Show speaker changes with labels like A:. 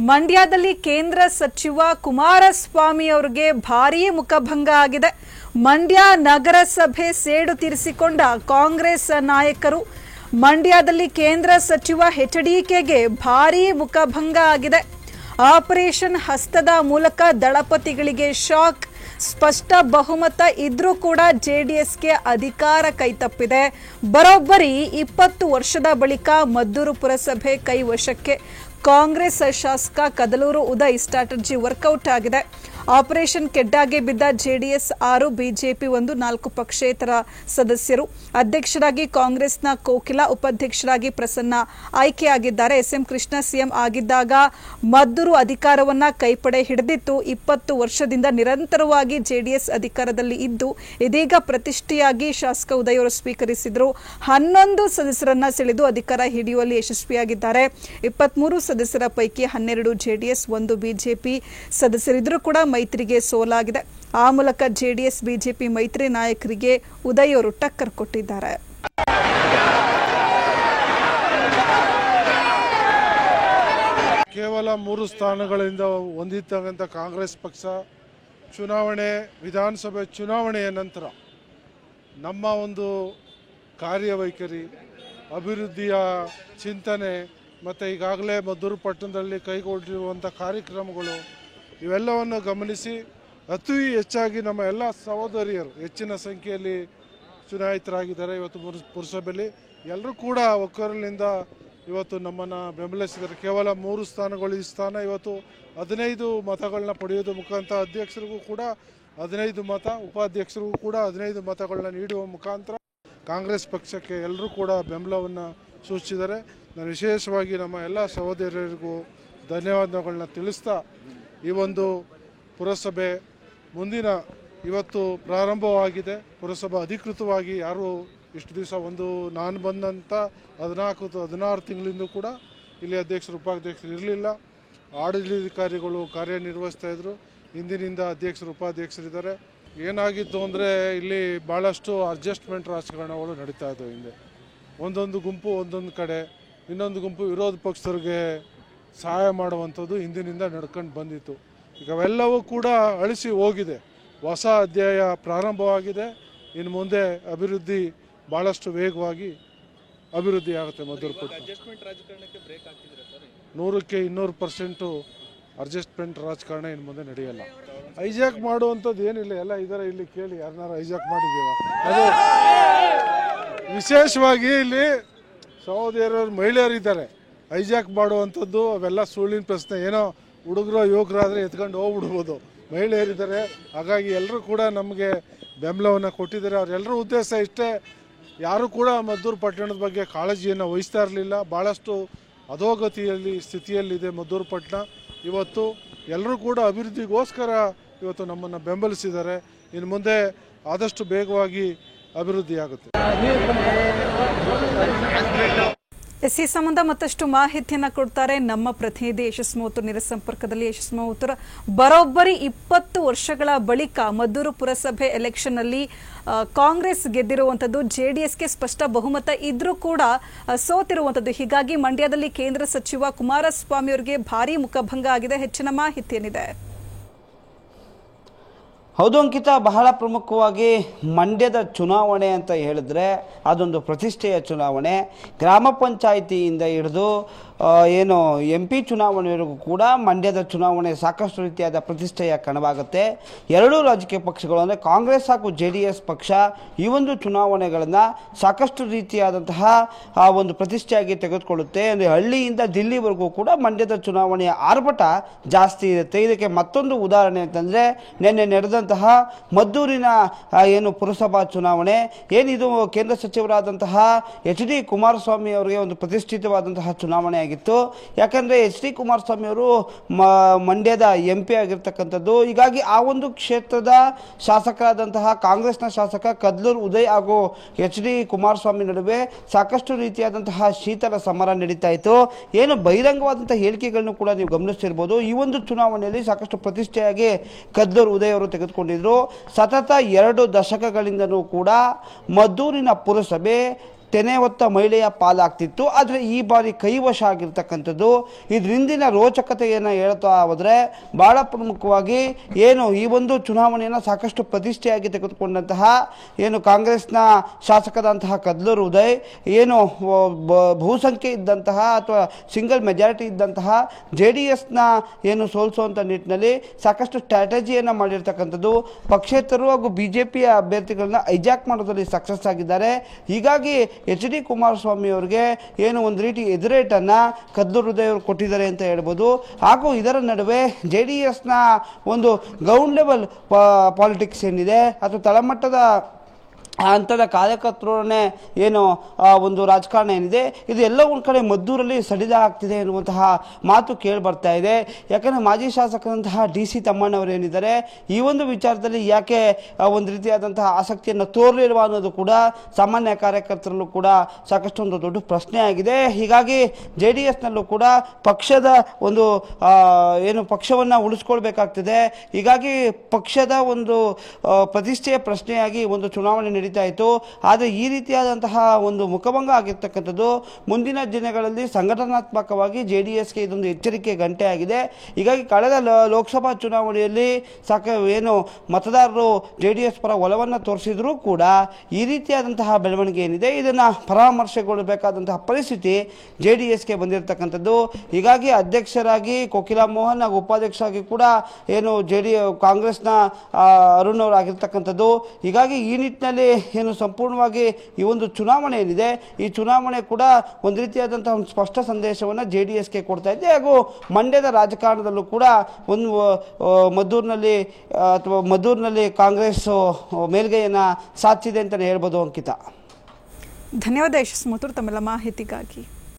A: ಮಂಡ್ಯದಲ್ಲಿ ಕೇಂದ್ರ ಸಚಿವ ಕುಮಾರಸ್ವಾಮಿ ಅವರಿಗೆ ಭಾರೀ ಮುಖಭಂಗ ಆಗಿದೆ. ಮಂಡ್ಯ ನಗರಸಭೆ ಸೇಡು ತೀರಿಸಿಕೊಂಡ ಕಾಂಗ್ರೆಸ್ ನಾಯಕರು. ಮಂಡ್ಯದಲ್ಲಿ ಕೇಂದ್ರ ಸಚಿವ ಎಚ್ಡಿಕೆಗೆ ಭಾರೀ ಮುಖಭಂಗ ಆಗಿದೆ. ಆಪರೇಷನ್ ಹಸ್ತದ ಮೂಲಕ ದಳಪತಿಗಳಿಗೆ ಶಾಕ್. ಸ್ಪಷ್ಟ ಬಹುಮತ ಇದ್ರೂ ಕೂಡ ಜೆಡಿಎಸ್ಗೆ ಅಧಿಕಾರ ಕೈತಪ್ಪಿದೆ. ಬರೋಬ್ಬರಿ 20 ವರ್ಷದ ಬಳಿಕ ಮದ್ದೂರು ಪುರಸಭೆ ಕೈವಶಕ್ಕೆ. ಕಾಂಗ್ರೆಸ್ ಶಾಸಕ ಕದಲೂರು ಉದಯ್ ಸ್ಟ್ರಾಟಜಿ ವರ್ಕೌಟ್ ಆಗಿದೆ. ಆಪರೇಷನ್ ಕೆಡ್ಡಾಗೆ ಬಿದ್ದ ಜೆಡಿಎಸ್ 6, ಬಿಜೆಪಿ 1, 4 ಪಕ್ಷೇತರ ಸದಸ್ಯರು. ಅಧ್ಯಕ್ಷರಾಗಿ ಕಾಂಗ್ರೆಸ್ನ ಕೋಕಿಲ, ಉಪಾಧ್ಯಕ್ಷರಾಗಿ ಪ್ರಸನ್ನ ಆಯ್ಕೆಯಾಗಿದ್ದಾರೆ. ಎಸ್ಎಂ ಕೃಷ್ಣ ಸಿಎಂ ಆಗಿದ್ದಾಗ ಮದ್ದೂರು ಅಧಿಕಾರವನ್ನ ಕೈಪಡೆ ಹಿಡಿದಿತ್ತು. 20 ವರ್ಷದಿಂದ ನಿರಂತರವಾಗಿ ಜೆಡಿಎಸ್ ಅಧಿಕಾರದಲ್ಲಿ ಇದ್ದು ಇದೀಗ ಪ್ರತಿಷ್ಠೆಯಾಗಿ ಶಾಸಕ ಉದಯ್ ಅವರು ಸ್ವೀಕರಿಸಿದ್ರು. 11 ಸದಸ್ಯರನ್ನ ಸೆಳೆದು ಅಧಿಕಾರ ಹಿಡಿಯುವಲ್ಲಿ ಯಶಸ್ವಿಯಾಗಿದ್ದಾರೆ. 23 ಸದಸ್ಯರ ಪೈಕಿ 12 ಜೆಡಿಎಸ್, 1 ಬಿಜೆಪಿ ಸದಸ್ಯರಿದ್ರೂ ಕೂಡ ಮೈತ್ರಿಗೆ ಸೋಲಾಗಿದೆ. ಆ ಮೂಲಕ ಜೆಡಿಎಸ್ ಬಿಜೆಪಿ ಮೈತ್ರಿ ನಾಯಕರಿಗೆ ಉದಯ್ ಅವರು ಟಕ್ಕರ್ ಕೊಟ್ಟಿದ್ದಾರೆ.
B: ಕೇವಲ 3 ಸ್ಥಾನಗಳಿಂದ ಹೊಂದಿದ್ದಕ್ಕಂಥ ಕಾಂಗ್ರೆಸ್ ಪಕ್ಷ ಚುನಾವಣೆ, ವಿಧಾನಸಭೆ ಚುನಾವಣೆಯ ನಂತರ ನಮ್ಮ ಒಂದು ಕಾರ್ಯವೈಖರಿ, ಅಭಿವೃದ್ಧಿಯ ಚಿಂತನೆ ಮತ್ತು ಈಗಾಗಲೇ ಮದ್ದೂರು ಪಟ್ಟಣದಲ್ಲಿ ಕೈಗೊಂಡಿರುವಂಥ ಕಾರ್ಯಕ್ರಮಗಳು ಇವೆಲ್ಲವನ್ನು ಗಮನಿಸಿ ಅತಿ ಹೆಚ್ಚಾಗಿ ನಮ್ಮ ಎಲ್ಲ ಸಹೋದರಿಯರು ಹೆಚ್ಚಿನ ಸಂಖ್ಯೆಯಲ್ಲಿ ಚುನಾಯಿತರಾಗಿದ್ದಾರೆ. ಇವತ್ತು ಪುರಸಭೆಯಲ್ಲಿ ಎಲ್ಲರೂ ಕೂಡ ಒಕ್ಕೊರಲಿನಿಂದ ಇವತ್ತು ನಮ್ಮನ್ನು ಬೆಂಬಲಿಸಿದ್ದಾರೆ. ಕೇವಲ 3 ಸ್ಥಾನಗಳು ಈ ಸ್ಥಾನ ಇವತ್ತು 15 ಮತಗಳನ್ನ ಪಡೆಯೋದು ಮುಖಾಂತರ ಅಧ್ಯಕ್ಷರಿಗೂ ಕೂಡ 15 ಮತ, ಉಪಾಧ್ಯಕ್ಷರಿಗೂ ಕೂಡ 15 ಮತಗಳನ್ನ ನೀಡುವ ಮುಖಾಂತರ ಕಾಂಗ್ರೆಸ್ ಪಕ್ಷಕ್ಕೆ ಎಲ್ಲರೂ ಕೂಡ ಬೆಂಬಲವನ್ನು ಸೂಚಿಸಿದ್ದಾರೆ. ನಾನು ವಿಶೇಷವಾಗಿ ನಮ್ಮ ಎಲ್ಲ ಸಹೋದರಿಯರಿಗೂ ಧನ್ಯವಾದಗಳನ್ನ ತಿಳಿಸ್ತಾ ಈ ಒಂದು ಪುರಸಭೆ ಮುಂದಿನ ಇವತ್ತು ಪ್ರಾರಂಭವಾಗಿದೆ. ಪುರಸಭೆ ಅಧಿಕೃತವಾಗಿ ಯಾರು ಇಷ್ಟು ದಿವಸ ನಾನು ಬಂದಂಥ 14-16 ತಿಂಗಳಿಂದ ಕೂಡ ಇಲ್ಲಿ ಅಧ್ಯಕ್ಷರು, ಉಪಾಧ್ಯಕ್ಷರು ಇರಲಿಲ್ಲ. ಆಡಳಿತಾಧಿಕಾರಿಗಳು ಕಾರ್ಯನಿರ್ವಹಿಸ್ತಾ ಇದ್ರು. ಇಂದಿನಿಂದ ಅಧ್ಯಕ್ಷರು, ಉಪಾಧ್ಯಕ್ಷರಿದ್ದಾರೆ. ಏನಾಗಿತ್ತು ಅಂದರೆ ಇಲ್ಲಿ ಭಾಳಷ್ಟು ಅಡ್ಜಸ್ಟ್ಮೆಂಟ್ ರಾಜಕಾರಣಗಳು ನಡೀತಾ ಇದ್ದವು. ಹಿಂದೆ ಒಂದೊಂದು ಗುಂಪು ಒಂದೊಂದು ಕಡೆ, ಇನ್ನೊಂದು ಗುಂಪು ವಿರೋಧ ಪಕ್ಷದವ್ರಿಗೆ ಸಹಾಯ ಮಾಡುವಂಥದ್ದು ಹಿಂದಿನಿಂದ ನಡ್ಕೊಂಡು ಬಂದಿತ್ತು. ಈಗ ಅವೆಲ್ಲವೂ ಕೂಡ ಅಳಿಸಿ ಹೋಗಿದೆ. ಹೊಸ ಅಧ್ಯಾಯ ಪ್ರಾರಂಭವಾಗಿದೆ. ಇನ್ನು ಮುಂದೆ ಅಭಿವೃದ್ಧಿ ಭಾಳಷ್ಟು ವೇಗವಾಗಿ ಅಭಿವೃದ್ಧಿ ಆಗುತ್ತೆ. ಮದ್ದೂರು ಪಟ್ಟಣ 100ಕ್ಕೆ 200% ಅಡ್ಜಸ್ಟ್ಮೆಂಟ್ ರಾಜಕಾರಣ ಇನ್ನು ಮುಂದೆ ನಡೆಯಲ್ಲ. ಹೈಜಾಕ್ ಮಾಡುವಂಥದ್ದು ಏನಿಲ್ಲ, ಎಲ್ಲ ಇದ್ದಾರೆ. ಇಲ್ಲಿ ಕೇಳಿ, ಯಾರನ್ನಾರು ಹೈಜಾಕ್ ಮಾಡಿದ್ದೀವ? ಅದೇ ವಿಶೇಷವಾಗಿ ಇಲ್ಲಿ ಸಹೋದರರು, ಮಹಿಳೆಯರಿದ್ದಾರೆ. ಹೈಜಾಕ್ ಮಾಡುವಂಥದ್ದು ಅವೆಲ್ಲ ಸುಳ್ಳಿನ ಪ್ರಶ್ನೆ. ಏನೋ ಹುಡುಗರು ಯುವಕರಾದರೆ ಎತ್ಕೊಂಡು ಹೋಗ್ಬಿಡ್ಬೋದು. ಮಹಿಳೆಯರಿದ್ದಾರೆ. ಹಾಗಾಗಿ ಎಲ್ಲರೂ ಕೂಡ ನಮಗೆ ಬೆಂಬಲವನ್ನು ಕೊಟ್ಟಿದ್ದಾರೆ. ಅವರೆಲ್ಲರ ಉದ್ದೇಶ ಇಷ್ಟೇ. ಯಾರು ಕೂಡ ಮದ್ದೂರು ಪಟ್ಟಣದ ಬಗ್ಗೆ ಕಾಳಜಿಯನ್ನು ವಹಿಸ್ತಾ ಇರಲಿಲ್ಲ. ಭಾಳಷ್ಟು ಅಧೋಗತಿಯಲ್ಲಿ ಸ್ಥಿತಿಯಲ್ಲಿದೆ ಮದ್ದೂರು ಪಟ್ಟಣ. ಇವತ್ತು ಎಲ್ಲರೂ ಕೂಡ ಅಭಿವೃದ್ಧಿಗೋಸ್ಕರ ಇವತ್ತು ನಮ್ಮನ್ನು ಬೆಂಬಲಿಸಿದ್ದಾರೆ. ಇನ್ನು ಮುಂದೆ ಆದಷ್ಟು ಬೇಗವಾಗಿ ಅಭಿವೃದ್ಧಿ ಆಗುತ್ತೆ.
A: ಈ ಸಂಬಂಧ ಮತ್ತಷ್ಟು ಮಾಹಿತಿಯನ್ನ ಕೊಡ್ತಾರೆ ನಮ್ಮ ಪ್ರತಿನಿಧಿ ಯಶಸ್ ಮೌತೂರ್. ನೇರ ಸಂಪರ್ಕದಲ್ಲಿ ಯಶಸ್ ಮೌತೂರ್, ಬರೋಬ್ಬರಿ 20 ವರ್ಷಗಳ ಬಳಿಕ ಮದ್ದೂರು ಪುರಸಭೆ ಎಲೆಕ್ಷನ್ ನಲ್ಲಿ ಕಾಂಗ್ರೆಸ್ ಗೆದ್ದಿರುವಂತದ್ದು, ಜೆಡಿಎಸ್ಗೆ ಸ್ಪಷ್ಟ ಬಹುಮತ ಇದ್ರೂ ಕೂಡ ಸೋತಿರುವಂತದ್ದು. ಹೀಗಾಗಿ ಮಂಡ್ಯದಲ್ಲಿ ಕೇಂದ್ರ ಸಚಿವ ಕುಮಾರಸ್ವಾಮಿ ಅವರಿಗೆ ಭಾರೀ ಮುಖಭಂಗ ಆಗಿದೆ. ಹೆಚ್ಚಿನ ಮಾಹಿತಿ ಏನಿದೆ?
C: ಹೌದು ಅಂಕಿತ, ಬಹಳ ಪ್ರಮುಖವಾಗಿ ಮಂಡ್ಯದ ಚುನಾವಣೆ ಅಂತ ಹೇಳಿದ್ರೆ ಅದೊಂದು ಪ್ರತಿಷ್ಠೆಯ ಚುನಾವಣೆ. ಗ್ರಾಮ ಪಂಚಾಯಿತಿಯಿಂದ ಹಿಡಿದು ಏನು MP ಚುನಾವಣೆವರೆಗೂ ಕೂಡ ಮಂಡ್ಯದ ಚುನಾವಣೆ ಸಾಕಷ್ಟು ರೀತಿಯಾದ ಪ್ರತಿಷ್ಠೆಯ ಕಣವಾಗುತ್ತೆ. ಎರಡೂ ರಾಜಕೀಯ ಪಕ್ಷಗಳು ಅಂದರೆ ಕಾಂಗ್ರೆಸ್ ಹಾಗೂ JDS ಪಕ್ಷ ಈ ಒಂದು ಚುನಾವಣೆಗಳನ್ನು ಸಾಕಷ್ಟು ರೀತಿಯಾದಂತಹ ಒಂದು ಪ್ರತಿಷ್ಠೆಯಾಗಿ ತೆಗೆದುಕೊಳ್ಳುತ್ತೆ. ಅಂದರೆ ಹಳ್ಳಿಯಿಂದ ದಿಲ್ಲಿವರೆಗೂ ಕೂಡ ಮಂಡ್ಯದ ಚುನಾವಣೆಯ ಆರ್ಭಟ ಜಾಸ್ತಿ ಇರುತ್ತೆ. ಇದಕ್ಕೆ ಮತ್ತೊಂದು ಉದಾಹರಣೆ ಅಂತಂದರೆ ನಿನ್ನೆ ನಡೆದಂತಹ ಮದ್ದೂರಿನ ಏನು ಪುರಸಭಾ ಚುನಾವಣೆ ಏನಿದು ಕೇಂದ್ರ ಸಚಿವರಾದಂತಹ HD ಕುಮಾರಸ್ವಾಮಿ ಅವರಿಗೆ ಒಂದು ಪ್ರತಿಷ್ಠಿತವಾದಂತಹ ಚುನಾವಣೆ ಆಗಿತ್ತು. ಯಾಕಂದರೆ HD ಕುಮಾರಸ್ವಾಮಿ ಅವರು ಮಂಡ್ಯದ MP ಆಗಿರ್ತಕ್ಕಂಥದ್ದು. ಹೀಗಾಗಿ ಆ ಒಂದು ಕ್ಷೇತ್ರದ ಶಾಸಕರಾದಂತಹ ಕಾಂಗ್ರೆಸ್ನ ಶಾಸಕ ಕದಲೂರು ಉದಯ್ ಹಾಗೂ HD ಕುಮಾರಸ್ವಾಮಿ ನಡುವೆ ಸಾಕಷ್ಟು ರೀತಿಯಾದಂತಹ ಶೀತಲ ಸಮರ ನಡೀತಾ ಇತ್ತು. ಏನು ಬಹಿರಂಗವಾದಂತಹ ಹೇಳಿಕೆಗಳನ್ನು ಕೂಡ ನೀವು ಗಮನಿಸ್ತಿರ್ಬೋದು. ಈ ಒಂದು ಚುನಾವಣೆಯಲ್ಲಿ ಸಾಕಷ್ಟು ಪ್ರತಿಷ್ಠೆಯಾಗಿ ಕದಲೂರು ಉದಯ್ ಅವರು ತೆಗೆದುಕೊಂಡಿದ್ರು. ಸತತ 2 ದಶಕಗಳಿಂದಲೂ ಕೂಡ ಮದ್ದೂರಿನ ಪುರಸಭೆ ತೆನೆ ಹೊತ್ತ ಮಹಿಳೆಯ ಪಾಲಾಗ್ತಿತ್ತು. ಆದರೆ ಈ ಬಾರಿ ಕೈವಶ ಆಗಿರ್ತಕ್ಕಂಥದ್ದು. ಇದ್ರ ಹಿಂದಿನ ರೋಚಕತೆಯನ್ನು ಹೇಳ್ತಾ ಹೋದರೆ ಬಹಳ ಪ್ರಮುಖವಾಗಿ ಏನು ಈ ಒಂದು ಚುನಾವಣೆಯನ್ನು ಸಾಕಷ್ಟು ಪ್ರತಿಷ್ಠೆಯಾಗಿ ತೆಗೆದುಕೊಂಡಂತಹ ಏನು ಕಾಂಗ್ರೆಸ್ನ ಶಾಸಕದಂತಹ ಕದ್ಲೂರು ಉದಯ್ ಏನು ಬಹುಸಂಖ್ಯೆ ಇದ್ದಂತಹ ಅಥವಾ ಸಿಂಗಲ್ ಮೆಜಾರಿಟಿ ಇದ್ದಂತಹ JDSನ ಏನು ಸೋಲಿಸುವಂಥ ನಿಟ್ಟಿನಲ್ಲಿ ಸಾಕಷ್ಟು ಸ್ಟ್ರಾಟಜಿಯನ್ನು ಮಾಡಿರ್ತಕ್ಕಂಥದ್ದು. ಪಕ್ಷೇತರರು ಹಾಗೂ BJPಯ ಅಭ್ಯರ್ಥಿಗಳನ್ನ ಹೈಜಾಕ್ ಮಾಡೋದ್ರಲ್ಲಿ ಸಕ್ಸಸ್ ಆಗಿದ್ದಾರೆ. ಹೀಗಾಗಿ HD ಕುಮಾರಸ್ವಾಮಿ ಅವರಿಗೆ ಏನು ಒಂದು ರೀತಿ ಎದುರೇಟನ್ನು ಕದ್ಲೂರು ಉದಯ್ ಅವರು ಕೊಟ್ಟಿದ್ದಾರೆ ಅಂತ ಹೇಳ್ಬೋದು. ಹಾಗೂ ಇದರ ನಡುವೆ JDSನ ಒಂದು ಗ್ರೌಂಡ್ ಲೆವೆಲ್ ಪಾಲಿಟಿಕ್ಸ್ ಏನಿದೆ ಅಥವಾ ತಳಮಟ್ಟದ ಹಂತದ ಕಾರ್ಯಕರ್ತರನ್ನೇ ಏನು ಒಂದು ರಾಜಕಾರಣ ಏನಿದೆ ಇದು ಎಲ್ಲ ಒಂದು ಕಡೆ ಮದ್ದೂರಲ್ಲಿ ಸಡಿಲ ಆಗ್ತಿದೆ ಎನ್ನುವಂತಹ ಮಾತು ಕೇಳಿ ಬರ್ತಾ ಇದೆ. ಯಾಕಂದರೆ ಮಾಜಿ ಶಾಸಕರಂತಹ DC ತಮ್ಮಣ್ಣವರು ಏನಿದ್ದಾರೆ ಈ ಒಂದು ವಿಚಾರದಲ್ಲಿ ಯಾಕೆ ಒಂದು ರೀತಿಯಾದಂತಹ ಆಸಕ್ತಿಯನ್ನು ತೋರಲಿಲ್ವ ಅನ್ನೋದು ಕೂಡ ಸಾಮಾನ್ಯ ಕಾರ್ಯಕರ್ತರಲ್ಲೂ ಕೂಡ ಸಾಕಷ್ಟು ಒಂದು ದೊಡ್ಡ ಪ್ರಶ್ನೆ ಆಗಿದೆ. ಹೀಗಾಗಿ JDSನಲ್ಲೂ ಕೂಡ ಪಕ್ಷದ ಒಂದು ಏನು ಪಕ್ಷವನ್ನು ಉಳಿಸ್ಕೊಳ್ಬೇಕಾಗ್ತದೆ. ಹೀಗಾಗಿ ಪಕ್ಷದ ಒಂದು ಪ್ರತಿಷ್ಠೆಯ ಪ್ರಶ್ನೆಯಾಗಿ ಒಂದು ಚುನಾವಣೆ ನಡೀತಾ ಇತ್ತು. ಆದರೆ ಈ ರೀತಿಯಾದಂತಹ ಒಂದು ಮುಖಭಂಗ ಆಗಿರ್ತಕ್ಕಂಥದ್ದು ಮುಂದಿನ ದಿನಗಳಲ್ಲಿ ಸಂಘಟನಾತ್ಮಕವಾಗಿ JDSಗೆ ಇದೊಂದು ಎಚ್ಚರಿಕೆ ಗಂಟೆ ಆಗಿದೆ. ಹೀಗಾಗಿ ಕಳೆದ ಲೋಕಸಭಾ ಚುನಾವಣೆಯಲ್ಲಿ ಏನು ಮತದಾರರು JDS ಪರ ಒಲವನ್ನು ತೋರಿಸಿದ್ರೂ ಕೂಡ ಈ ರೀತಿಯಾದಂತಹ ಬೆಳವಣಿಗೆ ಏನಿದೆ ಇದನ್ನು ಪರಾಮರ್ಶೆಗೊಳ್ಳಬೇಕಾದಂತಹ ಪರಿಸ್ಥಿತಿ JDSಗೆ ಬಂದಿರತಕ್ಕಂಥದ್ದು. ಹೀಗಾಗಿ ಅಧ್ಯಕ್ಷರಾಗಿ ಕೋಕಿಲಾ ಮೋಹನ್ ಹಾಗೂ ಉಪಾಧ್ಯಕ್ಷರಾಗಿ ಕೂಡ ಏನು ಕಾಂಗ್ರೆಸ್ನ ಅರುಣ್ ಅವರು ಆಗಿರ್ತಕ್ಕಂಥದ್ದು. ಹೀಗಾಗಿ ಈ ನಿಟ್ಟಿನಲ್ಲಿ ಏನು ಸಂಪೂರ್ಣವಾಗಿ ಈ ಒಂದು ಚುನಾವಣೆ ಏನಿದೆ ಈ ಚುನಾವಣೆ ಕೂಡ ಒಂದು ರೀತಿಯಾದಂತಹ ಒಂದು ಸ್ಪಷ್ಟ ಸಂದೇಶವನ್ನು JDSಗೆ ಕೊಡ್ತಾ ಇದೆ. ಹಾಗೂ ಮಂಡ್ಯದ ರಾಜಕಾರಣದಲ್ಲೂ ಕೂಡ ಒಂದು ಮದ್ದೂರಿನಲ್ಲಿ ಕಾಂಗ್ರೆಸ್ ಮೇಲ್ಗೈಯನ್ನು ಸಾಧಿಸಿದೆ ಅಂತಲೇ ಹೇಳ್ಬೋದು. ಅಂಕಿತ,
A: ಧನ್ಯವಾದ ಯಶಸ್ಮೂತರು ತಮ್ಮೆಲ್ಲ ಮಾಹಿತಿಗಾಗಿ.